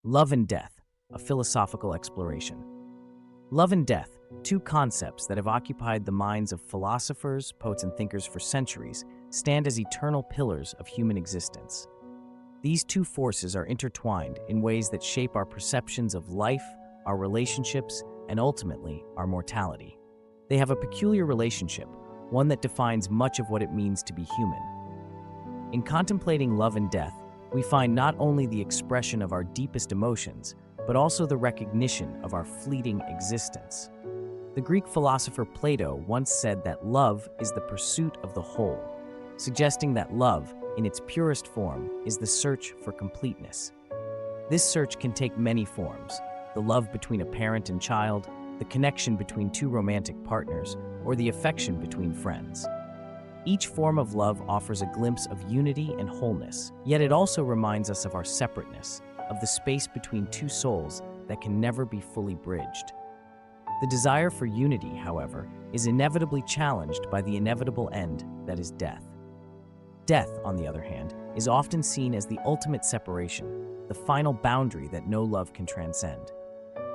Love and death, a philosophical exploration. Love and death, two concepts that have occupied the minds of philosophers, poets, and thinkers for centuries, stand as eternal pillars of human existence. These two forces are intertwined in ways that shape our perceptions of life, our relationships, and ultimately, our mortality. They have a peculiar relationship, one that defines much of what it means to be human. In contemplating love and death, we find not only the expression of our deepest emotions, but also the recognition of our fleeting existence. The Greek philosopher Plato once said that love is the pursuit of the whole, suggesting that love, in its purest form, is the search for completeness. This search can take many forms: the love between a parent and child, the connection between two romantic partners, or the affection between friends. Each form of love offers a glimpse of unity and wholeness, yet it also reminds us of our separateness, of the space between two souls that can never be fully bridged. The desire for unity, however, is inevitably challenged by the inevitable end that is death. Death, on the other hand, is often seen as the ultimate separation, the final boundary that no love can transcend.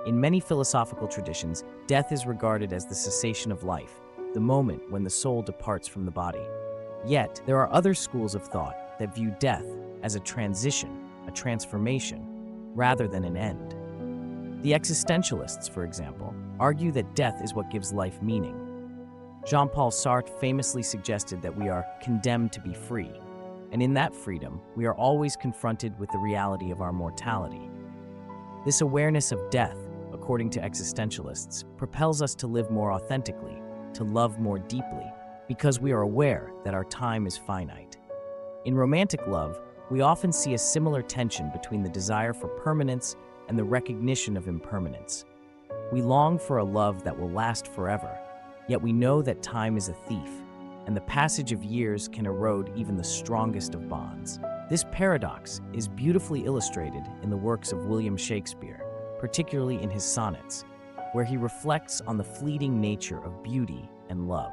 In many philosophical traditions, death is regarded as the cessation of life, the moment when the soul departs from the body. Yet, there are other schools of thought that view death as a transition, a transformation, rather than an end. The existentialists, for example, argue that death is what gives life meaning. Jean-Paul Sartre famously suggested that we are condemned to be free, and in that freedom, we are always confronted with the reality of our mortality. This awareness of death, according to existentialists, propels us to live more authentically, to love more deeply, because we are aware that our time is finite. In romantic love, we often see a similar tension between the desire for permanence and the recognition of impermanence. We long for a love that will last forever, yet we know that time is a thief, and the passage of years can erode even the strongest of bonds. This paradox is beautifully illustrated in the works of William Shakespeare, particularly in his sonnets, where he reflects on the fleeting nature of beauty and love.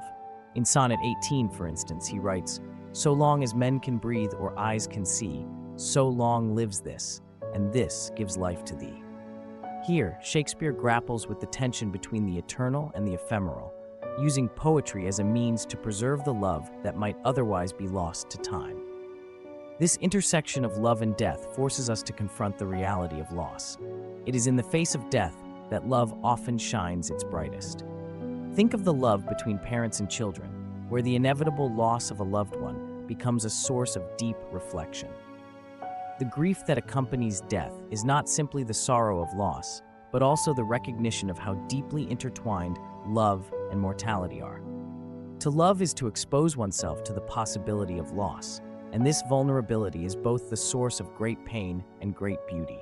In Sonnet 18, for instance, he writes, "So long as men can breathe or eyes can see, so long lives this, and this gives life to thee." Here, Shakespeare grapples with the tension between the eternal and the ephemeral, using poetry as a means to preserve the love that might otherwise be lost to time. This intersection of love and death forces us to confront the reality of loss. It is in the face of death that love often shines its brightest. Think of the love between parents and children, where the inevitable loss of a loved one becomes a source of deep reflection. The grief that accompanies death is not simply the sorrow of loss, but also the recognition of how deeply intertwined love and mortality are. To love is to expose oneself to the possibility of loss, and this vulnerability is both the source of great pain and great beauty.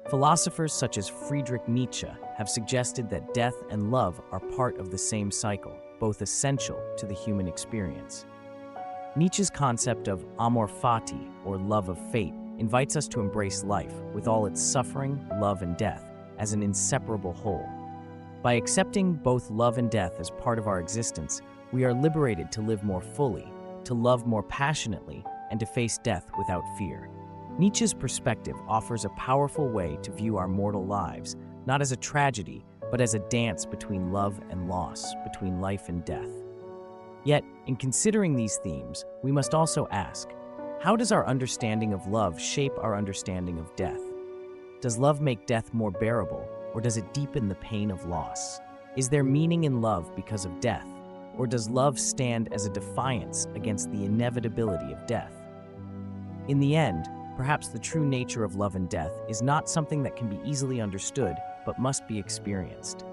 Philosophers such as Friedrich Nietzsche have suggested that death and love are part of the same cycle, both essential to the human experience. Nietzsche's concept of amor fati, or love of fate, invites us to embrace life, with all its suffering, love, and death, as an inseparable whole. By accepting both love and death as part of our existence, we are liberated to live more fully, to love more passionately, and to face death without fear. Nietzsche's perspective offers a powerful way to view our mortal lives, not as a tragedy, but as a dance between love and loss, between life and death. Yet, in considering these themes, we must also ask, how does our understanding of love shape our understanding of death? Does love make death more bearable, or does it deepen the pain of loss? Is there meaning in love because of death, or does love stand as a defiance against the inevitability of death? In the end, perhaps the true nature of love and death is not something that can be easily understood, but must be experienced.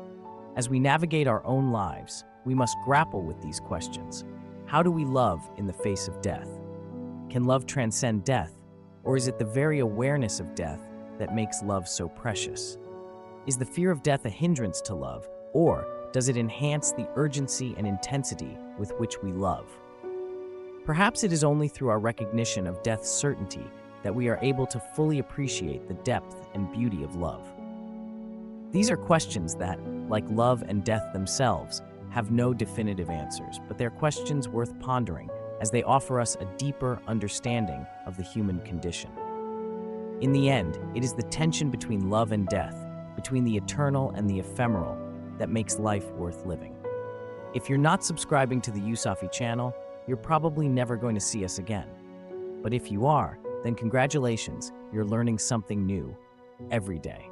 As we navigate our own lives, we must grapple with these questions. How do we love in the face of death? Can love transcend death, or is it the very awareness of death that makes love so precious? Is the fear of death a hindrance to love, or does it enhance the urgency and intensity with which we love? Perhaps it is only through our recognition of death's certainty that we are able to fully appreciate the depth and beauty of love. These are questions that, like love and death themselves, have no definitive answers, but they're questions worth pondering as they offer us a deeper understanding of the human condition. In the end, it is the tension between love and death, between the eternal and the ephemeral, that makes life worth living. If you're not subscribing to the Yusafi channel, you're probably never going to see us again. But if you are, then congratulations, you're learning something new every day.